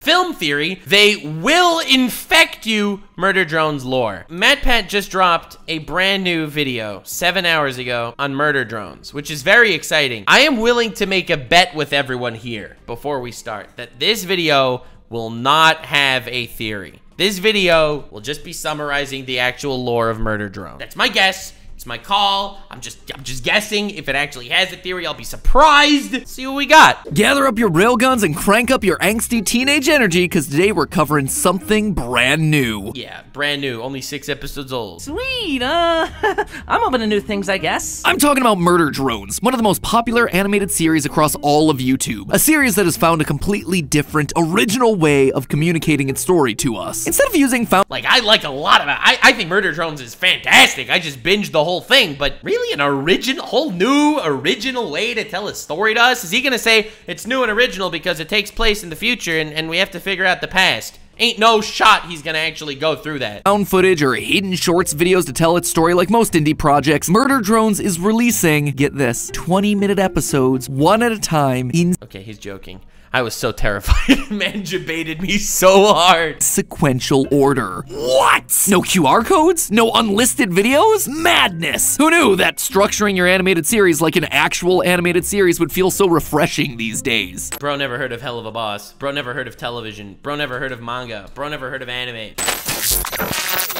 film theory, they will infect you Murder Drones lore. MatPat just dropped a brand new video 7 hours ago on Murder Drones, which is very exciting. I am willing to make a bet with everyone here before we start that this video will not have a theory. This video will just be summarizing the actual lore of Murder Drone. That's my guess. It's my call. I'm just guessing. If it actually has a theory, I'll be surprised. See what we got. Gather up your railguns and crank up your angsty teenage energy, because today we're covering something brand new. Yeah, brand new. Only 6 episodes old. Sweet, I'm open to new things, I guess. I'm talking about Murder Drones, one of the most popular animated series across all of YouTube. A series that has found a completely different, original way of communicating its story to us. Instead of using Like, I like a lot of it. I think Murder Drones is fantastic. I just binged the whole thing, but really an whole new original way to tell a story to us? Is he gonna say it's new and original because it takes place in the future and we have to figure out the past? Ain't no shot he's gonna actually go through that. Found footage or hidden shorts videos to tell its story like most indie projects, Murder Drones is releasing, get this, 20-minute episodes, one at a time in... Okay, he's joking. I was so terrified. Man debated me so hard. Sequential order. What? No QR codes? No unlisted videos? Madness! Who knew that structuring your animated series like an actual animated series would feel so refreshing these days? Bro never heard of Hell of a Boss. Bro never heard of television. Bro never heard of manga. Bro never heard of anime.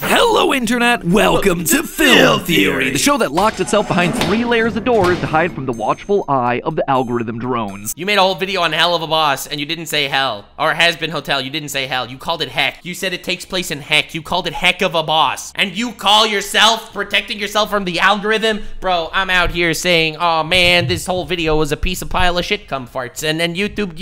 Hello, Internet! Welcome to Film Theory, the show that locked itself behind 3 layers of doors to hide from the watchful eye of the algorithm drones. You made a whole video on Hell of a Boss, and you didn't say hell. Or Has Been Hotel, you didn't say hell. You called it heck. You said it takes place in heck. You called it heck of a boss. And you call yourself protecting yourself from the algorithm? Bro, I'm out here saying, oh man, this whole video was a piece of pile of shit cum farts. And then YouTube,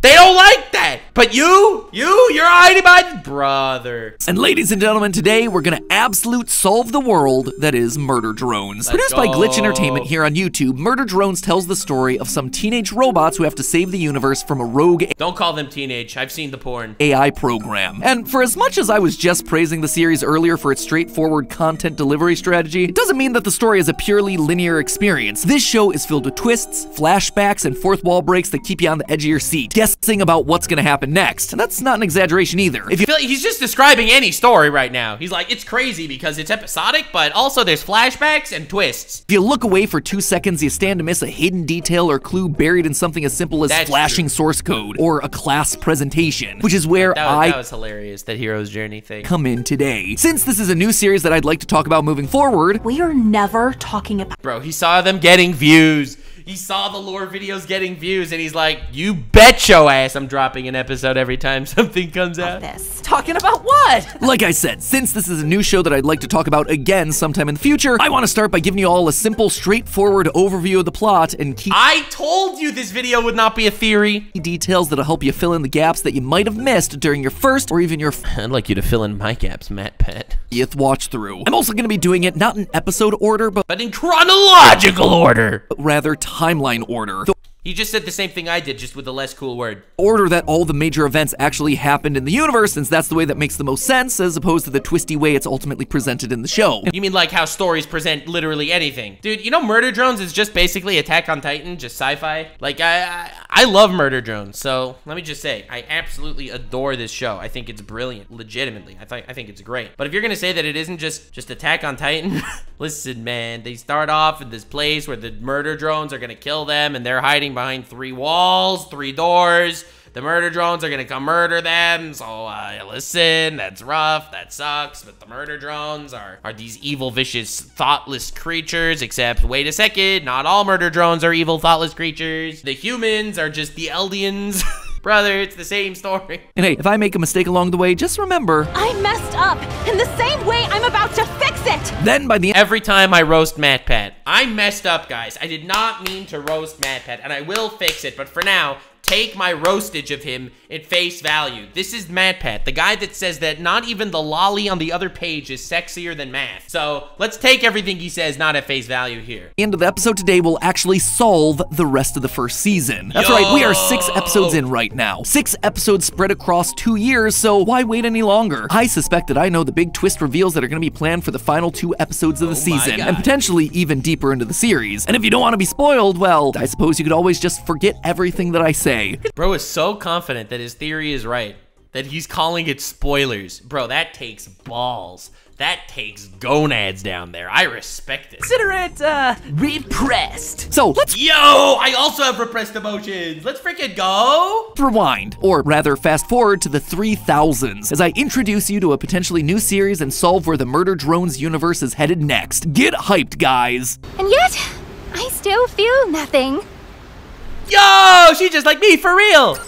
they don't like that. But you're hiding my brother. And ladies and gentlemen, today we're gonna absolute solve the world that is Murder Drones. Produced by Glitch Entertainment here on YouTube, Murder Drones tells the story of some teenage robots who have to save the universe from a rogue... Don't call them teenage. I've seen the porn. AI program. And for as much as I was just praising the series earlier for its straightforward content delivery strategy, it doesn't mean that the story is a purely linear experience. This show is filled with twists, flashbacks, and fourth wall breaks that keep you on the edge of your seat, guessing about what's gonna happen next. And that's not an exaggeration either. If you feel like he's just describing any story right now. He's like, it's crazy because it's episodic, but also there's flashbacks and twists. If you look away for 2 seconds, you stand to miss a hidden detail or clue buried in something as simple as flashing source code or a class presentation, which is where that was hilarious, that hero's journey thing. Come in today. Since this is a new series that I'd like to talk about moving forward, we are never talking about... Bro, he saw them getting views. He saw the lore videos getting views, and he's like, you bet your ass I'm dropping an episode every time something comes out. Talking about what? Like I said, since this is a new show that I'd like to talk about again sometime in the future, I want to start by giving you all a simple, straightforward overview of the plot and keep... I told you this video would not be a theory. Details that'll help you fill in the gaps that you might have missed during your first or even your... I'd like you to fill in my gaps, MatPat. Watch through. I'm also going to be doing it not in episode order, but in chronological order. But rather timeline order. He just said the same thing I did, just with a less cool word. Order that all the major events actually happened in the universe, since that's the way that makes the most sense, as opposed to the twisty way it's ultimately presented in the show. You mean like how stories present literally anything? Dude, you know Murder Drones is just basically Attack on Titan, just sci-fi? Like, I love Murder Drones, so let me just say, I absolutely adore this show. I think it's brilliant, legitimately. I think it's great. But if you're gonna say that it isn't just Attack on Titan, listen, man, they start off in this place where the Murder Drones are gonna kill them, and they're hiding behind 3 walls, 3 doors. The Murder Drones are gonna come murder them. So listen, that's rough, that sucks, but the Murder Drones are these evil, vicious, thoughtless creatures, except wait a second, not all Murder Drones are evil, thoughtless creatures. The humans are just the Eldians. Brother, it's the same story. And hey, if I make a mistake along the way, just remember, I messed up in the same way I'm about to fix it. Then by the end, every time I roast MatPat, I messed up, guys. I did not mean to roast MatPat, and I will fix it, but for now, take my roastage of him at face value. This is MatPat, the guy that says that not even the lolly on the other page is sexier than math. So let's take everything he says not at face value here. The end of the episode today will actually solve the rest of the first season. That's right, we are 6 episodes in right now. 6 episodes spread across 2 years, so why wait any longer? I suspect that I know the big twist reveals that are going to be planned for the final 2 episodes of the season, and potentially even deeper into the series. And if you don't want to be spoiled, well, I suppose you could always just forget everything that I say. say. Bro is so confident that his theory is right that he's calling it spoilers. Bro, that takes balls. That takes gonads down there. I respect it. Consider it, repressed. So let's Yo, I also have repressed emotions. Let's freaking go. rewind, or rather fast forward to the 3000s, as I introduce you to a potentially new series and solve where the Murder Drones universe is headed next. Get hyped, guys. And yet, I still feel nothing. Yo, she just like me, for real.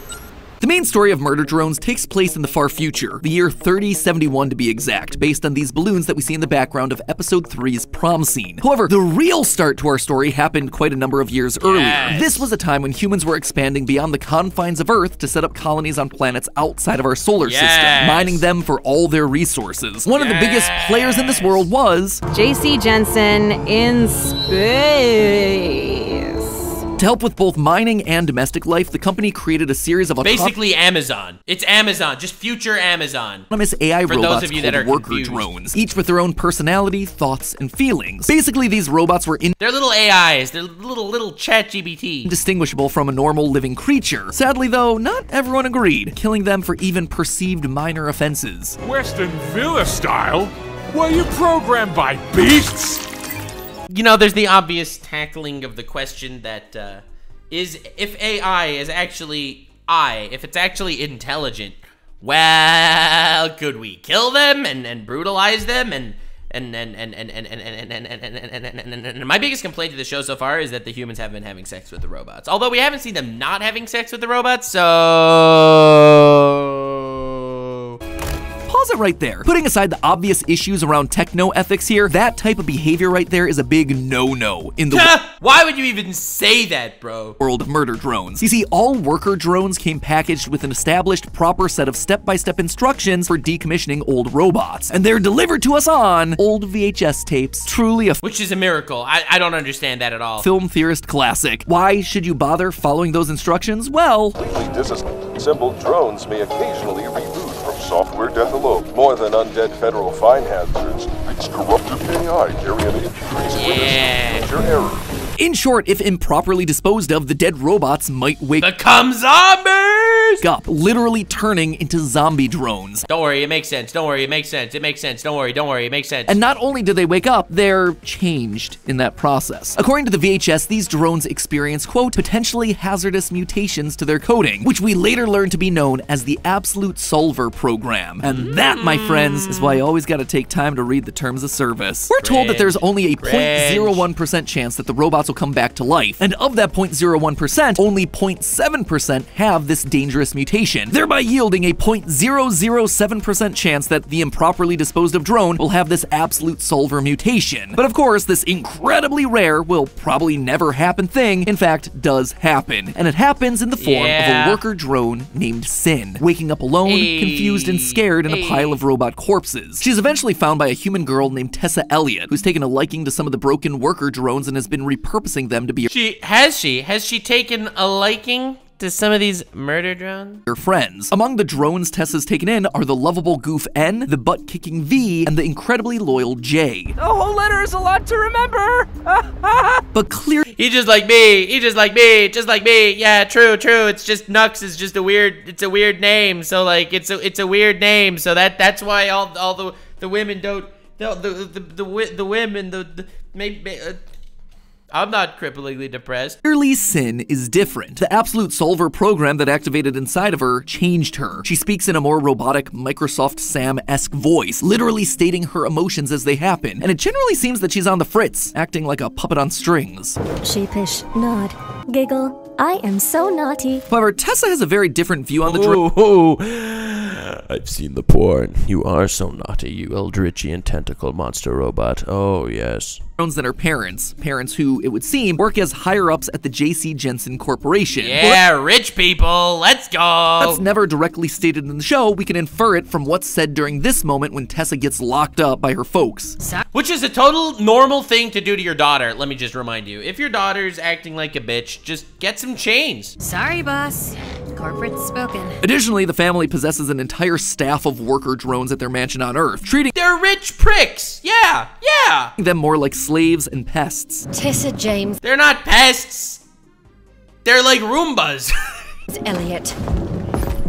The main story of Murder Drones takes place in the far future, the year 3071 to be exact, based on these balloons that we see in the background of episode 3's prom scene. However, the real start to our story happened quite a number of years earlier. This was a time when humans were expanding beyond the confines of Earth to set up colonies on planets outside of our solar system, mining them for all their resources. One of the biggest players in this world was JC Jensen in space. To help with both mining and domestic life, the company created a series of basically Amazon. It's Amazon, just future Amazon. Autonomous AI For robots those of you that called are worker confused. drones, each with their own personality, thoughts, and feelings. Basically, these robots were They're little AIs. They're little chat GBT. indistinguishable from a normal living creature. Sadly, though, not everyone agreed, killing them for even perceived minor offenses. Western Villa style? Were you programmed by beasts? You know, there's the obvious tackling of the question that if AI is actually if it's actually intelligent, well, could we kill them and brutalize them and my biggest complaint to the show so far is that the humans have been having sex with the robots. Although we haven't seen them not having sex with the robots, so Pause it right there. Putting aside the obvious issues around techno-ethics here, that type of behavior right there is a big no-no in the why would you even say that, bro? world of murder drones. You see, all worker drones came packaged with an established, proper set of step-by-step instructions for decommissioning old robots, and they're delivered to us on old VHS tapes. Truly a Which is a miracle. I don't understand that at all. film theorist classic. Why should you bother following those instructions? Well, Completely disassembled drones may occasionally reboot from software death alone. More than undead federal fine hazards, its corrupted AI carry an increased risk of major error. in short, if improperly disposed of, the dead robots might wake Become zombies! up, literally turning into zombie drones. Don't worry, it makes sense. Don't worry, it makes sense. It makes sense. Don't worry, it makes sense. And not only do they wake up, they're changed in that process. According to the VHS, these drones experience, quote, potentially hazardous mutations to their coding, which we later learn to be known as the Absolute Solver Program. And that, my friends, is why you always gotta take time to read the terms of service. We're told that there's only a 0.01% chance that the robots will come back to life, and of that 0.01%, only 0.7% have this dangerous mutation, thereby yielding a 0.007% chance that the improperly disposed of drone will have this Absolute Solver mutation. But of course, this incredibly rare, will probably never happen thing, in fact, does happen. And it happens in the form of a worker drone named Sin, waking up alone, confused and scared in a pile of robot corpses. She's eventually found by a human girl named Tessa Elliott, who's taken a liking to some of the broken worker drones and has been repurposing them to be Has she taken a liking to some of these murder drones? her friends. Among the drones Tessa's taken in are the lovable goof N, the butt-kicking V, and the incredibly loyal J. The whole letter is a lot to remember. But clearly, He just like me. He just like me. Just like me. Yeah, true. It's just Nux is just a weird name. So like it's a weird name. So that's why all the women don't the women maybe. I'm not cripplingly depressed. Clearly, Sin is different. The Absolute Solver program that activated inside of her changed her. She speaks in a more robotic, Microsoft Sam-esque voice, literally stating her emotions as they happen, and it generally seems that she's on the fritz, acting like a puppet on strings. Sheepish, nod, giggle. I am so naughty. However, Tessa has a very different view on the drone. I've seen the porn. You are so naughty, you Eldritchian tentacle monster robot. Oh, yes. Drones that are parents who, it would seem, work as higher-ups at the J.C. Jensen Corporation. Yeah, rich people, let's go. That's never directly stated in the show. We can infer it from what's said during this moment when Tessa gets locked up by her folks. Which is a total normal thing to do to your daughter, let me just remind you. If your daughter's acting like a bitch, just get some chains. Sorry, boss. Corporate's spoken. Additionally, the family possesses an entire staff of worker drones at their mansion on Earth, treating They're rich pricks, yeah. them more like slaves and pests. Tessa James. They're not pests. They're like Roombas. Elliot,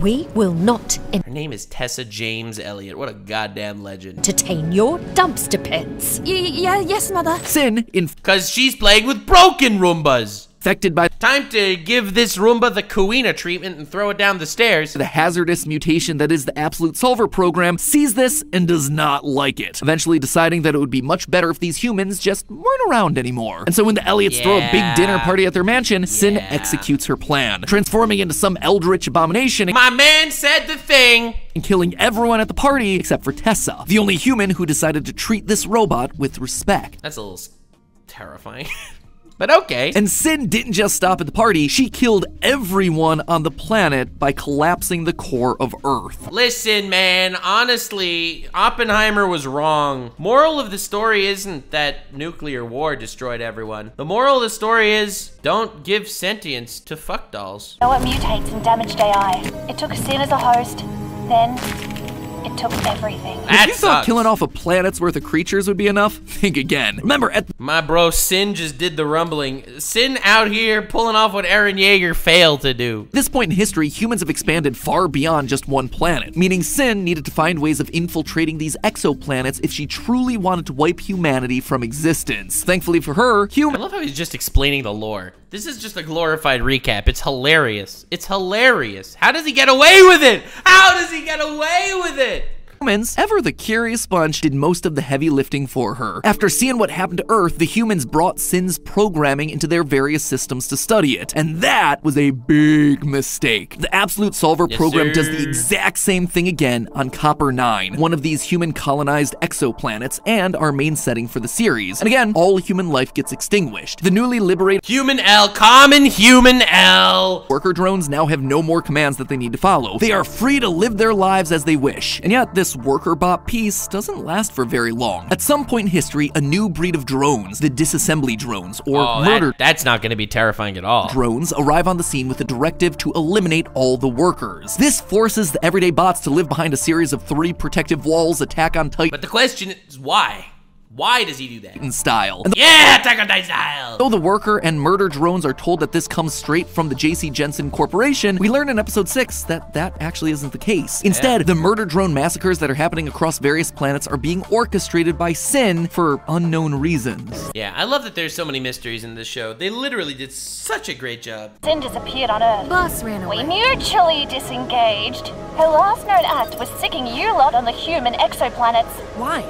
we will not Her name is Tessa James Elliott. What a goddamn legend. entertain your dumpster pits. Yes, Mother. Sin, Because she's playing with broken Roombas. infected by Time to give this Roomba the Kuina treatment and throw it down the stairs. the hazardous mutation that is the Absolute Solver program, sees this and does not like it, eventually deciding that it would be much better if these humans just weren't around anymore. And so when the Elliots throw a big dinner party at their mansion, Sin executes her plan, transforming into some eldritch abomination My man said the thing. and killing everyone at the party except for Tessa, the only human who decided to treat this robot with respect. That's a little terrifying. But okay. And Sin didn't just stop at the party, she killed everyone on the planet by collapsing the core of Earth. Listen, man, honestly, Oppenheimer was wrong. Moral of the story isn't that nuclear war destroyed everyone. The moral of the story is don't give sentience to fuck dolls. Know it mutates and damaged AI. It took Sin as a host, then it took everything. If you thought killing off a planet's worth of creatures would be enough, think again. Remember, my bro Sin just did the rumbling. Sin out here pulling off what Eren Yeager failed to do. At this point in history, humans have expanded far beyond just one planet, meaning Sin needed to find ways of infiltrating these exoplanets if she truly wanted to wipe humanity from existence. Thankfully for her, I love how he's just explaining the lore. This is just a glorified recap. It's hilarious. It's hilarious. How does he get away with it? How does he get away with it? Humans, ever the curious bunch, did most of the heavy lifting for her. After seeing what happened to Earth, the humans brought Sin's programming into their various systems to study it, and that was a big mistake. The Absolute Solver program does the exact same thing again on Copper 9, one of these human-colonized exoplanets, and our main setting for the series. And again, all human life gets extinguished. The newly liberated Human L, common human L. worker drones now have no more commands that they need to follow. They are free to live their lives as they wish. And yet, this worker bot peace doesn't last for very long. At some point in history, a new breed of drones, the disassembly drones, or murder that's not going to be terrifying at all. drones, arrive on the scene with a directive to eliminate all the workers. This forces the everyday bots to live behind a series of 3 protective walls, attack on Titan. But the question is why? Why does he do that? Style. Yeah, Attack on Titan style! Though the worker and murder drones are told that this comes straight from the J.C. Jensen Corporation, we learn in episode 6 that that actually isn't the case. Instead, the murder drone massacres that are happening across various planets are being orchestrated by Sin for unknown reasons. Yeah, I love that there's so many mysteries in this show. They literally did such a great job. Sin disappeared on Earth. Boss ran away. We mutually disengaged. Her last known act was sicking you lot on the human exoplanets. Why?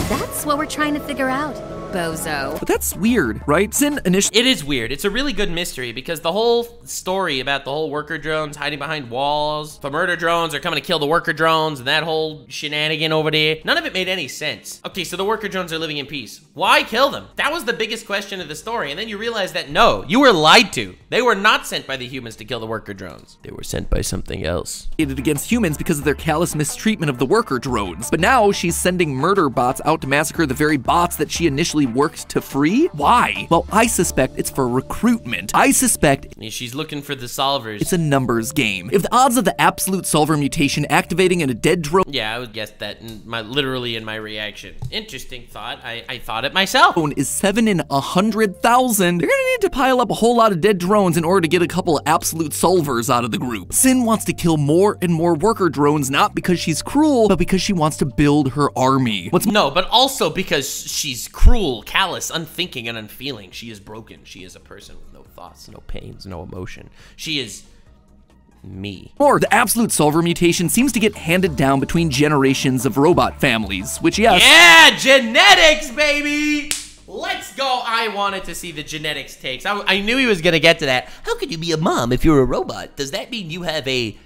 That's what we're trying to figure out, bozo. But that's weird, right? Sin initially— It is weird. It's a really good mystery because the whole story about the whole worker drones hiding behind walls, the murder drones are coming to kill the worker drones, and that whole shenanigan over there, none of it made any sense. Okay, so the worker drones are living in peace. Why kill them? That was the biggest question of the story, and then you realize that no, you were lied to. They were not sent by the humans to kill the worker drones. They were sent by something else. against humans because of their callous mistreatment of the worker drones. But now she's sending murder bots out to massacre the very bots that she initially worked to free? Why? Well, I suspect it's for recruitment. I suspect she's looking for the solvers. It's a numbers game. If the odds of the Absolute Solver mutation activating in a dead drone— Yeah, I would guess that literally in my reaction. Interesting thought. I thought it myself. is 7 in 100,000, they're gonna need to pile up a whole lot of dead drones in order to get a couple of Absolute Solvers out of the group. Sin wants to kill more and more worker drones, not because she's cruel, but because she wants to build her army. No, but also because she's cruel, callous, unthinking, and unfeeling. She is broken. She is a person with no thoughts, no pains, no emotion. She is me. More, the Absolute Solver mutation seems to get handed down between generations of robot families, which, yes— Yeah, genetics, baby! Let's go. I wanted to see the genetics takes. I knew he was going to get to that. How could you be a mom if you're a robot? Does that mean you have a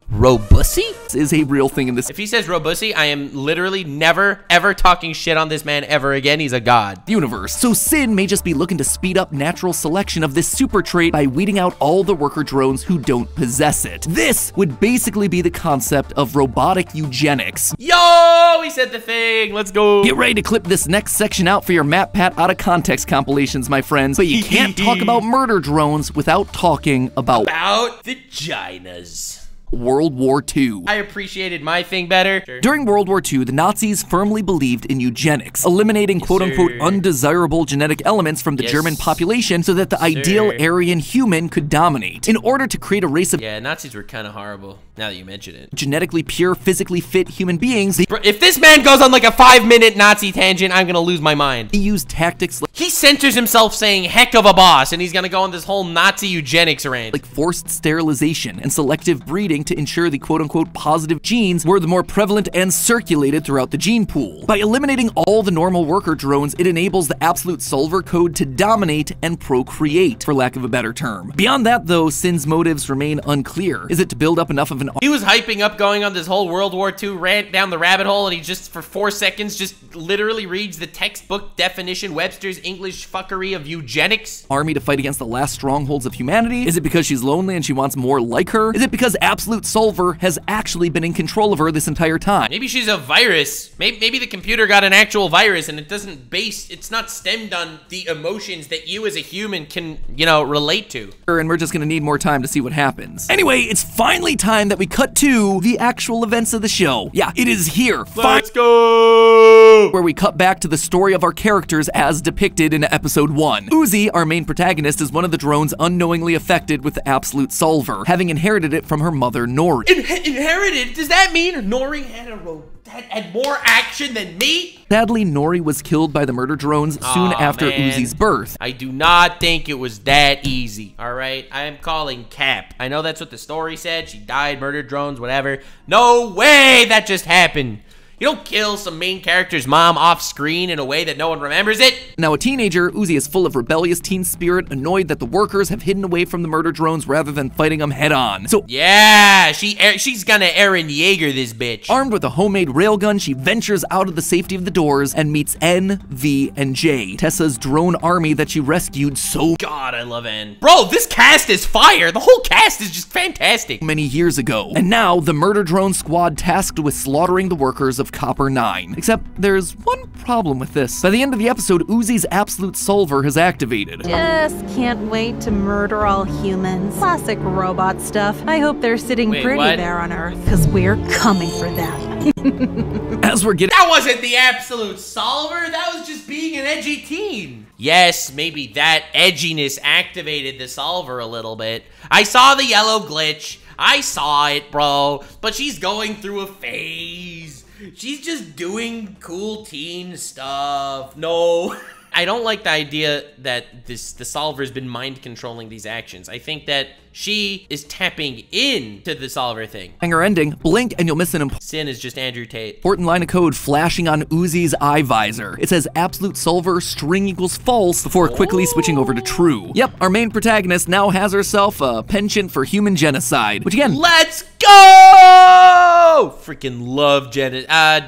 robussy? Is a real thing in this— If he says robussy, I am literally never, ever talking shit on this man ever again. He's a god. universe. So Sin may just be looking to speed up natural selection of this super trait by weeding out all the worker drones who don't possess it. This would basically be the concept of robotic eugenics. Yo, he said the thing. Let's go. Get ready to clip this next section out for your MatPat out of context compilations, my friends. But you can't talk about murder drones without talking about vaginas. World War II. I appreciated my thing better. Sure. During World War II, the Nazis firmly believed in eugenics, eliminating quote-unquote undesirable genetic elements from the German population so that the ideal Aryan human could dominate. In order to create a race of Nazis were kind of horrible, now that you mention it. Genetically pure, physically fit human beings, Bro, if this man goes on like a 5-minute Nazi tangent, I'm gonna lose my mind. He used tactics like he centers himself saying heck of a boss, and he's gonna go on this whole Nazi eugenics rant. Like forced sterilization and selective breeding to ensure the quote-unquote positive genes were the more prevalent and circulated throughout the gene pool. By eliminating all the normal worker drones, it enables the absolute solver code to dominate and procreate, for lack of a better term. Beyond that though, Sin's motives remain unclear. Is it to build up enough of an He was hyping up going on this whole World War II rant down the rabbit hole, and he just for 4 seconds just literally reads the textbook definition, Webster's English fuckery of eugenics? Army to fight against the last strongholds of humanity? Is it because she's lonely and she wants more like her? Is it because Absolute Solver has actually been in control of her this entire time? Maybe she's a virus. Maybe the computer got an actual virus and it's not stemmed on the emotions that you as a human can, you know, relate to. And we're just gonna need more time to see what happens. Anyway, it's finally time that we cut to the actual events of the show. Yeah, it is here. Let's go! Where we cut back to the story of our characters as depicted in episode 1. Uzi, our main protagonist, is one of the drones unknowingly affected with the Absolute Solver, having inherited it from her mother, Nori. Inherited? Does that mean Nori had more action than me? Sadly, Nori was killed by the murder drones soon after Uzi's birth. I do not think it was that easy, all right? I am calling cap. I know that's what the story said. She died, murder drones, whatever. No way that just happened. You don't kill some main character's mom off screen in a way that no one remembers it. Now a teenager, Uzi is full of rebellious teen spirit, annoyed that the workers have hidden away from the murder drones rather than fighting them head on. So yeah, she's gonna Eren Yeager this bitch. Armed with a homemade railgun, she ventures out of the safety of the doors and meets N, V, and J, Tessa's drone army that she rescued so God, I love N. Bro, this cast is fire. The whole cast is just fantastic. Many years ago. And now the murder drone squad tasked with slaughtering the workers of Copper 9. Except there's one problem with this. By the end of the episode, Uzi's Absolute Solver has activated. Just can't wait to murder all humans. Classic robot stuff. I hope they're sitting pretty there on Earth, because we're coming for them. As we're getting— That wasn't the Absolute Solver, that was just being an edgy teen. Yes, maybe that edginess activated the solver a little bit. I saw the yellow glitch. I saw it, bro. But she's going through a phase. She's just doing cool teen stuff. No. I don't like the idea that the solver's been mind controlling these actions. I think that she is tapping into the solver thing. Her ending, blink and you'll miss an Sin is just Andrew Tate. important line of code flashing on Uzi's eye visor. It says Absolute Solver string equals false before quickly switching over to true. Yep, our main protagonist now has herself a penchant for human genocide, which again, let's go! Freaking love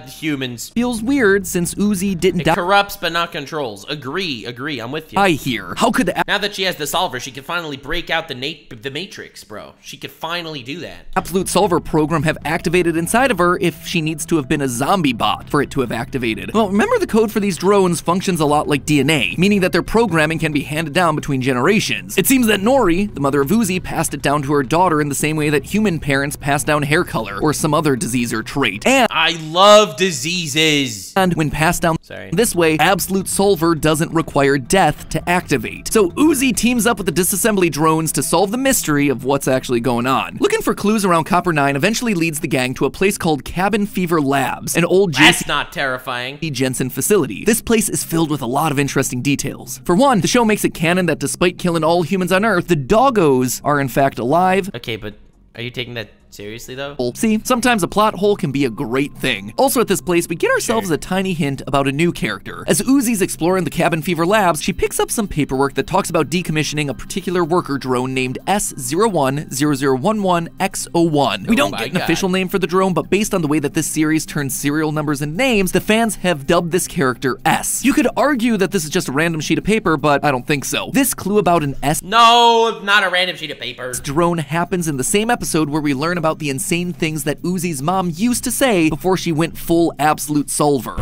humans. Feels weird since Uzi didn't die. Corrupts but not controls. Agree, I'm with you. I hear. How could the now that she has the solver, she can finally break out the Matrix, bro. She could finally do that. Absolute Solver program have activated inside of her if she needs to have been a zombie bot for it to have activated. Well, remember the code for these drones functions a lot like DNA, meaning that their programming can be handed down between generations. It seems that Nori, the mother of Uzi, passed it down to her daughter in the same way that human parents pass down hair color or some other disease or trait. And I love diseases. And when passed down this way, Absolute Solver doesn't require death to activate. So Uzi teams up with the disassembly drones to solve the mystery of what's actually going on. Looking for clues around Copper 9 eventually leads the gang to a place called Cabin Fever Labs, an old That's not terrifying. Jensen facility. This place is filled with a lot of interesting details. For one, the show makes it canon that despite killing all humans on Earth, the doggos are in fact alive. Okay, but are you taking that seriously though? See, sometimes a plot hole can be a great thing. Also at this place, we get ourselves a tiny hint about a new character. As Uzi's exploring the Cabin Fever Labs, she picks up some paperwork that talks about decommissioning a particular worker drone named S010011X01. We don't get an official name for the drone, but based on the way that this series turns serial numbers and names, the fans have dubbed this character S. You could argue that this is just a random sheet of paper, but I don't think so. This clue about an S— No, not a random sheet of paper. Drone happens in the same episode where we learn about the insane things that Uzi's mom used to say before she went full Absolute Solver.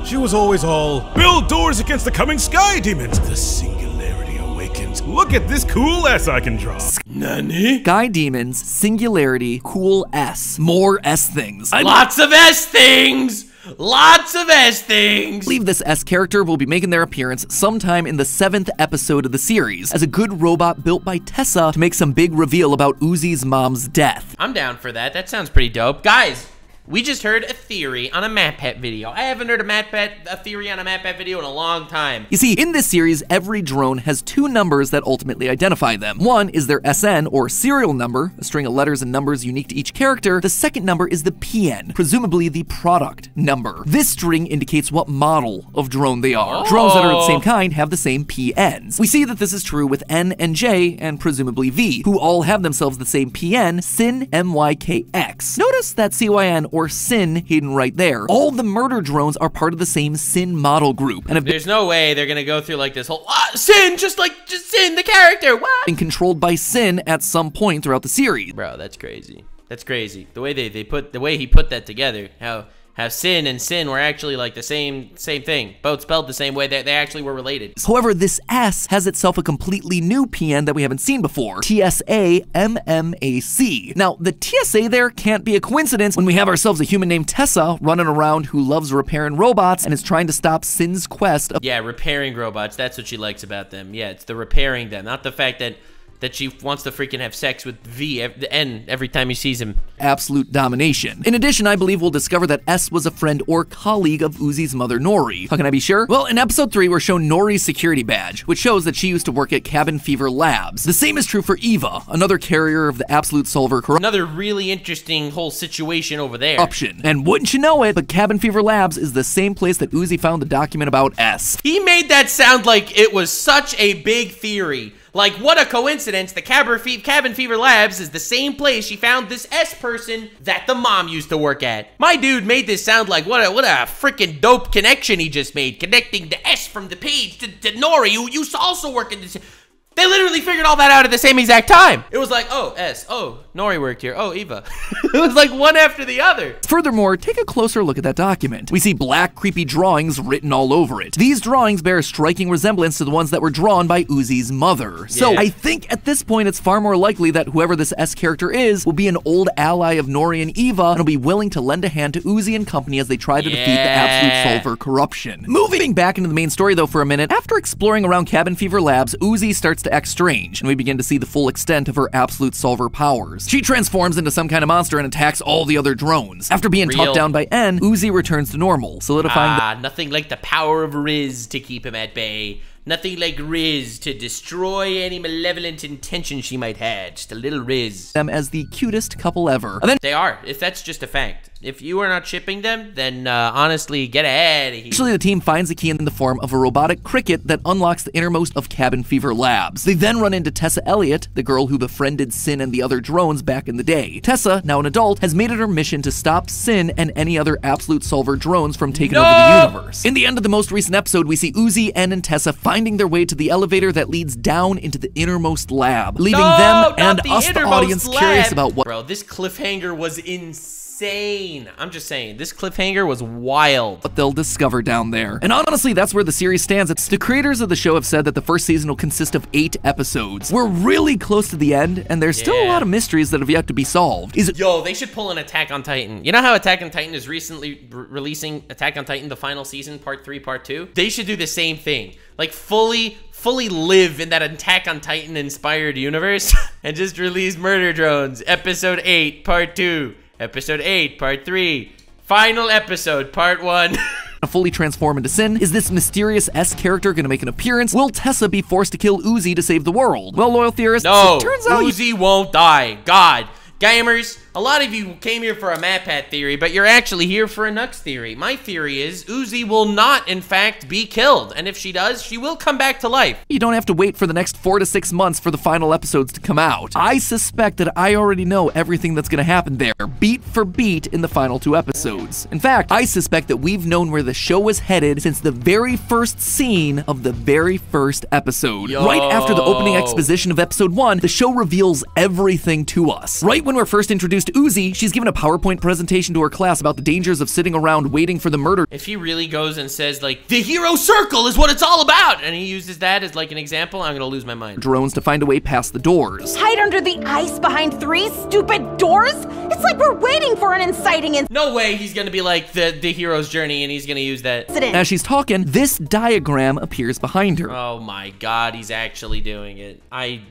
She was always all, build doors against the coming sky demons. The singularity awakens. beast! Look at this cool S I can draw. Nani? Sky Demons, Singularity, Cool S. More S things. Lots of S things! Lots of S things! I believe this S character will be making their appearance sometime in the 7th episode of the series, as a good robot built by Tessa to make some big reveal about Uzi's mom's death. I'm down for that. That sounds pretty dope. Guys, we just heard a theory on a MatPat video. I haven't heard a theory on a MatPat video in a long time. You see, in this series, every drone has 2 numbers that ultimately identify them. One is their SN, or serial number, a string of letters and numbers unique to each character. The second number is the PN, presumably the product number. This string indicates what model of drone they are. Drones that are of the same kind have the same PNs. We see that this is true with N and J, and presumably V, who all have themselves the same PN, SYN MYKX. Notice that CYN or SYN hidden right there. All the murder drones are part of the same SYN model group, and have There's no way they're gonna go through like this whole SYN, just SYN the character. What? been controlled by SYN at some point throughout the series. Bro, that's crazy. That's crazy. The way he put that together, how SYN and SYN were actually like the same thing, both spelled the same way. They actually were related. However, this S has itself a completely new PN that we haven't seen before, TSA MMAC. Now, the TSA there can't be a coincidence when we have ourselves a human named Tessa running around who loves repairing robots and is trying to stop SYN's quest of— Yeah, repairing robots. That's what she likes about them. Yeah, it's the repairing them, not the fact that she wants to freaking have sex with N every time he sees him. Absolute domination. In addition, I believe we'll discover that S was a friend or colleague of Uzi's mother, Nori. How can I be sure? Well, in episode 3, we're shown Nori's security badge, which shows that she used to work at Cabin Fever Labs. The same is true for Eva, another carrier of the Absolute Solver corruption. Another really interesting whole situation over there. And wouldn't you know it, but Cabin Fever Labs is the same place that Uzi found the document about S. He made that sound like it was such a big theory. Like, what a coincidence, the Cabin Fever Labs is the same place she found this S person that the mom used to work at. My dude made this sound like what a freaking dope connection he just made, connecting the S from the page to Nori, who used to also work in this. They literally figured all that out at the same exact time. It was like, oh, S, oh, Nori worked here, oh, Eva. It was like one after the other. Furthermore, take a closer look at that document. We see black, creepy drawings written all over it. These drawings bear a striking resemblance to the ones that were drawn by Uzi's mother. So I think at this point, it's far more likely that whoever this S character is will be an old ally of Nori and Eva and will be willing to lend a hand to Uzi and company as they try to defeat the Absolute Solver corruption. Moving back into the main story though for a minute, after exploring around Cabin Fever Labs, Uzi starts to act strange, and we begin to see the full extent of her Absolute Solver powers. She transforms into some kind of monster and attacks all the other drones. After being talked down by N, Uzi returns to normal, solidifying nothing like the power of Riz to keep him at bay. Nothing like Riz to destroy any malevolent intention she might have. Just a little Riz. Them as the cutest couple ever. And then they are, if that's just a fact. If you are not shipping them, then honestly, get ahead of here. Actually, the team finds the key in the form of a robotic cricket that unlocks the innermost of Cabin Fever Labs. They then run into Tessa Elliott, the girl who befriended SYN and the other drones back in the day. Tessa, now an adult, has made it her mission to stop SYN and any other Absolute Solver drones from taking over the universe. In the end of the most recent episode, we see Uzi, N, and Tessa finding their way to the elevator that leads down into the innermost lab, leaving them and us, the audience, curious about what— Bro, this cliffhanger was insane. I'm just saying, this cliffhanger was wild. What they'll discover down there. And honestly, that's where the series stands. The creators of the show have said that the first season will consist of 8 episodes. We're really close to the end, and there's still a lot of mysteries that have yet to be solved. Yo, they should pull an Attack on Titan. You know how Attack on Titan is recently releasing Attack on Titan, the final season, part 3, part 2? They should do the same thing. Like, fully live in that Attack on Titan inspired universe and just release Murder Drones, episode 8, part 2. Episode 8, part 3. Final episode, part 1. Fully transform into SYN. Is this mysterious S character gonna make an appearance? Will Tessa be forced to kill Uzi to save the world? Well, loyal theorists, no, it turns out Uzi won't die. God. Gamers, a lot of you came here for a MatPat theory, but you're actually here for a Nux theory. My theory is Uzi will not, in fact, be killed. And if she does, she will come back to life. You don't have to wait for the next 4 to 6 months for the final episodes to come out. I suspect that I already know everything that's gonna happen there, beat for beat in the final 2 episodes. In fact, I suspect that we've known where the show was headed since the very first scene of the very first episode. Right after the opening exposition of episode 1, the show reveals everything to us. Right when we're first introduced to Uzi, she's given a PowerPoint presentation to her class about the dangers of sitting around waiting for the murder. If he really goes and says, like, the hero circle is what it's all about, and he uses that as, like, an example, I'm gonna lose my mind. Drones to find a way past the doors. Hide under the ice behind 3 stupid doors? It's like we're waiting for an inciting incident. No way he's gonna be like the hero's journey and he's gonna use that. As she's talking, this diagram appears behind her. Oh my god, he's actually doing it.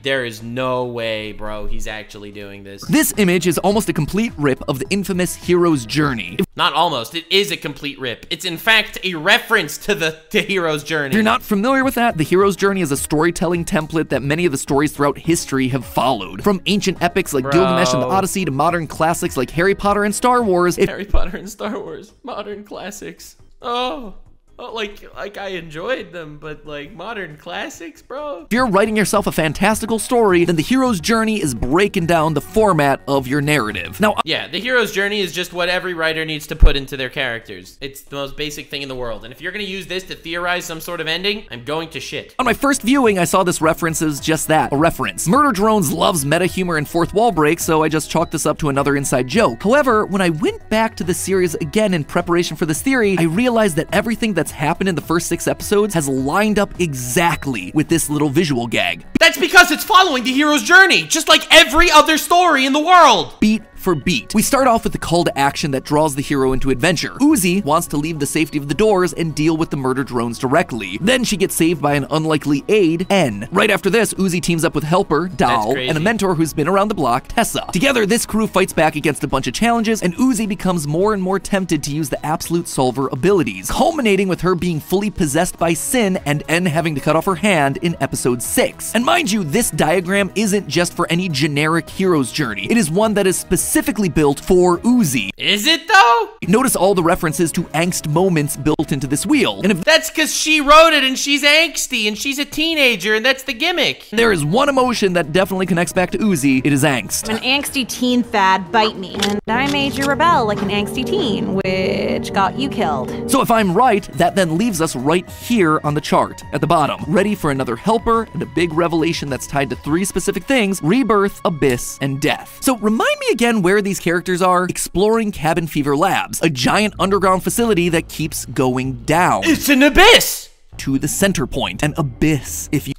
There is no way, bro, he's actually doing this. This image is almost a complete rip of the infamous hero's journey. Not almost, it is a complete rip. It's in fact a reference to the hero's journey. If you're not familiar with that, the hero's journey is a storytelling template that many of the stories throughout history have followed. From ancient epics like Gilgamesh and the Odyssey to modern classics like Harry Potter and Star Wars. Harry Potter and Star Wars, modern classics. Oh, like I enjoyed them, but like modern classics, bro. If you're writing yourself a fantastical story, then the hero's journey is breaking down the format of your narrative. Now, yeah, the hero's journey is just what every writer needs to put into their characters. It's the most basic thing in the world. And if you're gonna use this to theorize some sort of ending, I'm going to shit. On my first viewing, I saw this reference as just that, a reference. Murder Drones loves meta humor and fourth wall breaks, so I just chalked this up to another inside joke. However, when I went back to the series again in preparation for this theory, I realized that everything that's happened in the first 6 episodes has lined up exactly with this little visual gag. That's because it's following the hero's journey, just like every other story in the world. Beat for beat. We start off with the call to action that draws the hero into adventure. Uzi wants to leave the safety of the doors and deal with the murder drones directly. Then she gets saved by an unlikely aide, N. Right after this, Uzi teams up with helper, Dal, and a mentor who's been around the block, Tessa. Together, this crew fights back against a bunch of challenges, and Uzi becomes more and more tempted to use the absolute solver abilities, culminating with her being fully possessed by Sin and N having to cut off her hand in episode 6. And mind you, this diagram isn't just for any generic hero's journey. It is one that is specifically built for Uzi. Is it though? Notice all the references to angst moments built into this wheel. And if that's because she wrote it and she's angsty and she's a teenager and that's the gimmick. There is one emotion that definitely connects back to Uzi, it is angst. An angsty teen, Thad, bite me. And I made you rebel like an angsty teen, which got you killed. So if I'm right, that then leaves us right here on the chart, at the bottom, ready for another helper and a big revelation that's tied to 3 specific things: rebirth, abyss, and death. So remind me again where these characters are. Exploring Cabin Fever Labs, a giant underground facility that keeps going down. It's an abyss! To the center point, an abyss, if you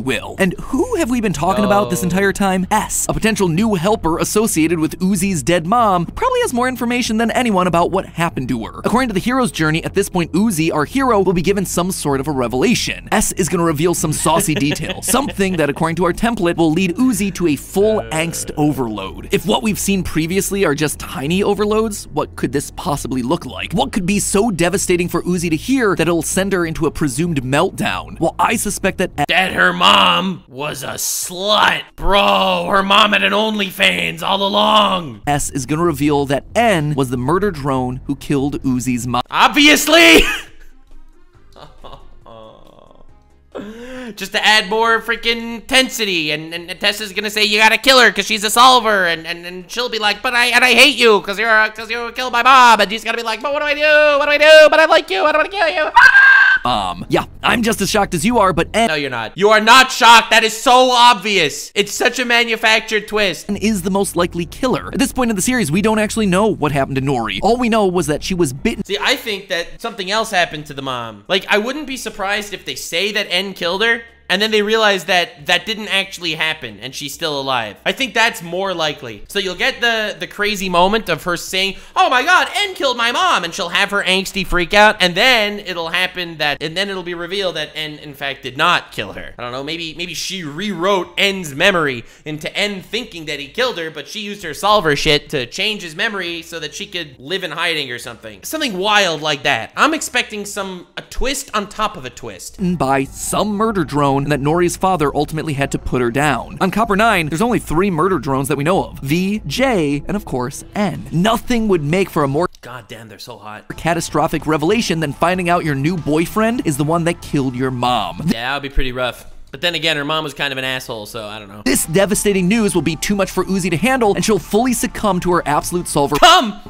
will. And who have we been talking about this entire time? S, a potential new helper associated with Uzi's dead mom, who probably has more information than anyone about what happened to her. According to the hero's journey, at this point, Uzi, our hero, will be given some sort of a revelation. S is gonna reveal some saucy detail, something that, according to our template, will lead Uzi to a full angst overload. If what we've seen previously are just tiny overloads, what could this possibly look like? What could be so devastating for Uzi to hear that it'll send her into a presumed meltdown? Well, I suspect that her mom was a slut. Bro, her mom had an OnlyFans all along. S is gonna reveal that N was the murder drone who killed Uzi's mom. Obviously! Just to add more freaking intensity, and Tessa's gonna say you gotta kill her because she's a solver, and she'll be like, but I hate you because you killed my mom, and she's gonna be like, but what do I do? What do I do? But I like you. I don't want to kill you. Yeah, I'm just as shocked as you are, but N— No, you're not. You are not shocked. That is so obvious. It's such a manufactured twist. N is the most likely killer. At this point in the series, we don't actually know what happened to Nori. All we know was that she was bitten. See, I think that something else happened to the mom. Like, I wouldn't be surprised if they say that N killed her, and then they realize that that didn't actually happen and she's still alive. I think that's more likely. So you'll get the crazy moment of her saying, oh my god, N killed my mom, and she'll have her angsty freak out, and then it'll happen that, and then it'll be revealed that N in fact did not kill her. I don't know, maybe she rewrote N's memory into N thinking that he killed her, but she used her solver shit to change his memory so that she could live in hiding or something. Something wild like that. I'm expecting a twist on top of a twist. By some murder drone, and that Nori's father ultimately had to put her down. On Copper 9, there's only 3 murder drones that we know of: V, J, and of course, N. Nothing would make for a more god damn, they're so hot. Catastrophic revelation than finding out your new boyfriend is the one that killed your mom. Yeah, that would be pretty rough. But then again, her mom was kind of an asshole, so I don't know. This devastating news will be too much for Uzi to handle, and she'll fully succumb to her absolute solver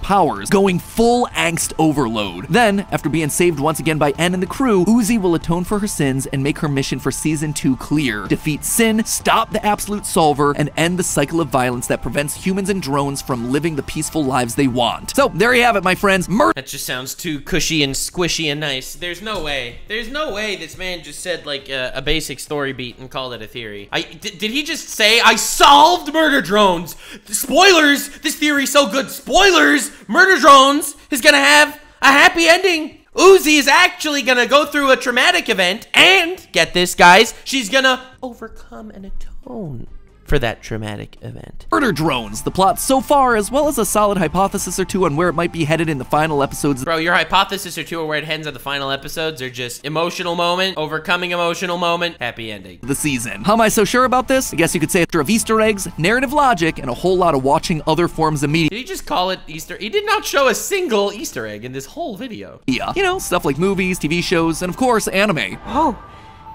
powers, going full angst overload. Then, after being saved once again by En and the crew, Uzi will atone for her sins and make her mission for Season 2 clear. Defeat Sin, stop the absolute solver, and end the cycle of violence that prevents humans and drones from living the peaceful lives they want. So, there you have it, my friends. That just sounds too cushy and squishy and nice. There's no way. There's no way this man just said, like, a basic story beat and called it a theory. Did he just say, I solved Murder Drones? Spoilers! This theory's so good. Spoilers! Murder Drones is gonna have a happy ending. Uzi is actually gonna go through a traumatic event, and, get this, guys, she's gonna overcome and atone for that traumatic event. Murder Drones, the plot so far, as well as a solid hypothesis or two on where it might be headed in the final episodes. Bro, your hypothesis or two on where it heads in the final episodes are just emotional moment, overcoming emotional moment, happy ending. The season. How am I so sure about this? I guess you could say after of Easter eggs, narrative logic, and a whole lot of watching other forms of media. Did he just call it Easter? He did not show a single Easter egg in this whole video. Yeah. You know, stuff like movies, TV shows, and of course, anime. Oh.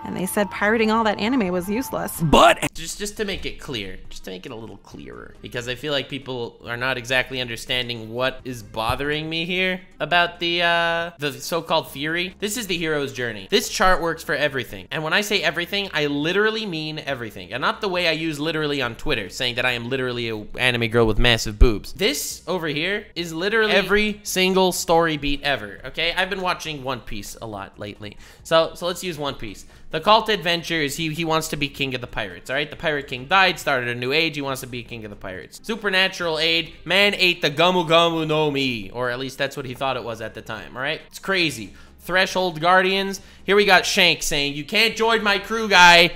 And they said pirating all that anime was useless. But just to make it clear, just to make it a little clearer, because I feel like people are not exactly understanding what is bothering me here about the so-called theory. This is the hero's journey. This chart works for everything. And when I say everything, I literally mean everything. And not the way I use literally on Twitter, saying that I am literally an anime girl with massive boobs. This over here is literally every single story beat ever, okay? I've been watching One Piece a lot lately. So let's use One Piece. The call to adventure is he wants to be king of the pirates, all right? The pirate king died, started a new age, he wants to be king of the pirates. Supernatural aid, man ate the Gamu Gamu no Mi, or at least that's what he thought it was at the time, all right? It's crazy. Threshold Guardians, here we got Shank saying, you can't join my crew, guy.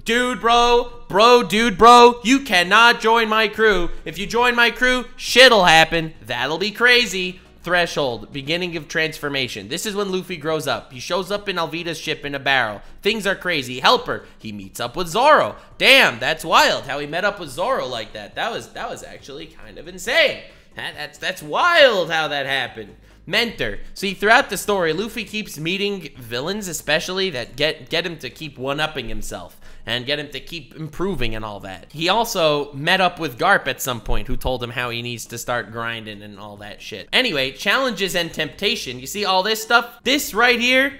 Dude, bro, you cannot join my crew. If you join my crew, shit'll happen. That'll be crazy. Threshold, beginning of transformation. This is when Luffy grows up. He shows up in Alvida's ship in a barrel. Things are crazy. Helper, he meets up with Zoro. Damn, that's wild how he met up with Zoro like that. That was actually kind of insane. That's wild how that happened. Mentor. See, throughout the story, Luffy keeps meeting villains, especially that get him to keep one-upping himself and get him to keep improving and all that. He also met up with Garp at some point, who told him how he needs to start grinding and all that shit. Anyway, challenges and temptation. You see all this stuff? This right here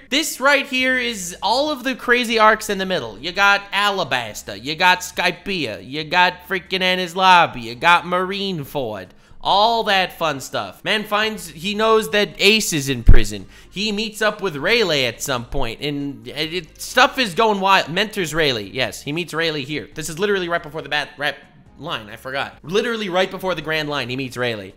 is all of the crazy arcs in the middle. You got Alabasta, you got Skypiea, you got freaking Ennis Lobby, you got Marineford. All that fun stuff. Man he knows that Ace is in prison. He meets up with Rayleigh at some point, and stuff is going wild. Mentors Rayleigh, yes, he meets Rayleigh here. This is literally right before the rap line, I forgot. Literally right before the grand line, he meets Rayleigh.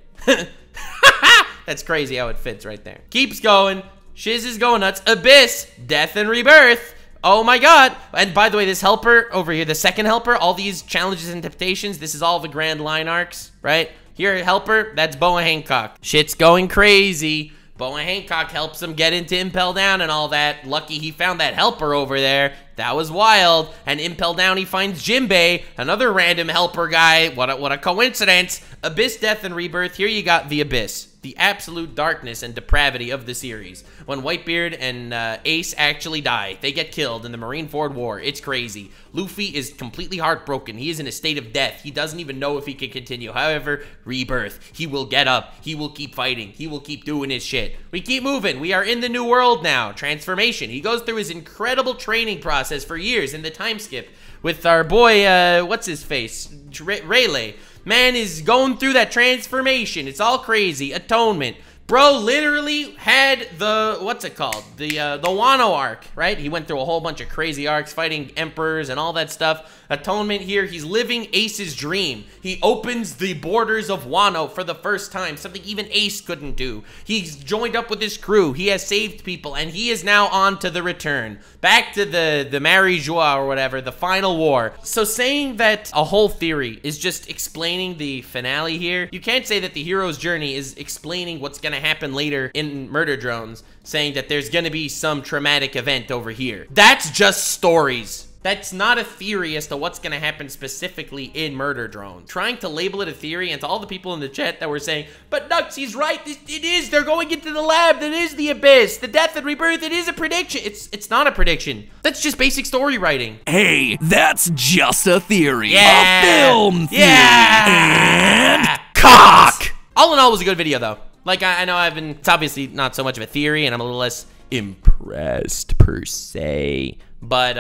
That's crazy how it fits right there. Keeps going, shiz is going nuts. Abyss, death and rebirth. Oh my god. And by the way, this helper over here, the second helper, all these challenges and temptations, this is all the grand line arcs, right? Here, helper, that's Boa Hancock. Shit's going crazy. Boa Hancock helps him get into Impel Down and all that. Lucky he found that helper over there. That was wild. And Impel Down, he finds Jinbei, another random helper guy. What a coincidence. Abyss, death, and rebirth. Here you got the Abyss. The absolute darkness and depravity of the series. When Whitebeard and Ace actually die. They get killed in the Marineford War. It's crazy. Luffy is completely heartbroken. He is in a state of death. He doesn't even know if he can continue. However, rebirth. He will get up. He will keep fighting. He will keep doing his shit. We keep moving. We are in the new world now. Transformation. He goes through his incredible training process for years in the time skip with our boy, what's his face? Rayleigh. Man is going through that transformation. It's all crazy. Atonement. Bro literally had the, what's it called? The Wano arc, right? He went through a whole bunch of crazy arcs, fighting emperors and all that stuff. Atonement here, he's living Ace's dream. He opens the borders of Wano for the first time, something even Ace couldn't do. He's joined up with his crew. He has saved people, and he is now on to the return. Back to the Mary Joie or whatever, the final war. So saying that a whole theory is just explaining the finale here, you can't say that the hero's journey is explaining what's gonna happen later in Murder Drones, saying that there's gonna be some traumatic event over here. That's just stories. That's not a theory as to what's gonna happen specifically in Murder Drones. Trying to label it a theory, and to all the people in the chat that were saying, but Nux, he's right, it is, they're going into the lab, that is the abyss, the death and rebirth, it is a prediction. It's not a prediction. That's just basic story writing. Hey, that's just a theory. Yeah. A film theory. Yeah. And cock. All in all, it was a good video though. Like, I know it's obviously not so much of a theory, and I'm a little less impressed per se. But,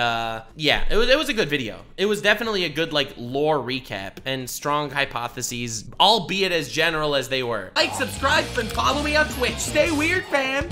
yeah, it was a good video. It was definitely a good, like, lore recap and strong hypotheses, albeit as general as they were. Like, subscribe, and follow me on Twitch. Stay weird, fam.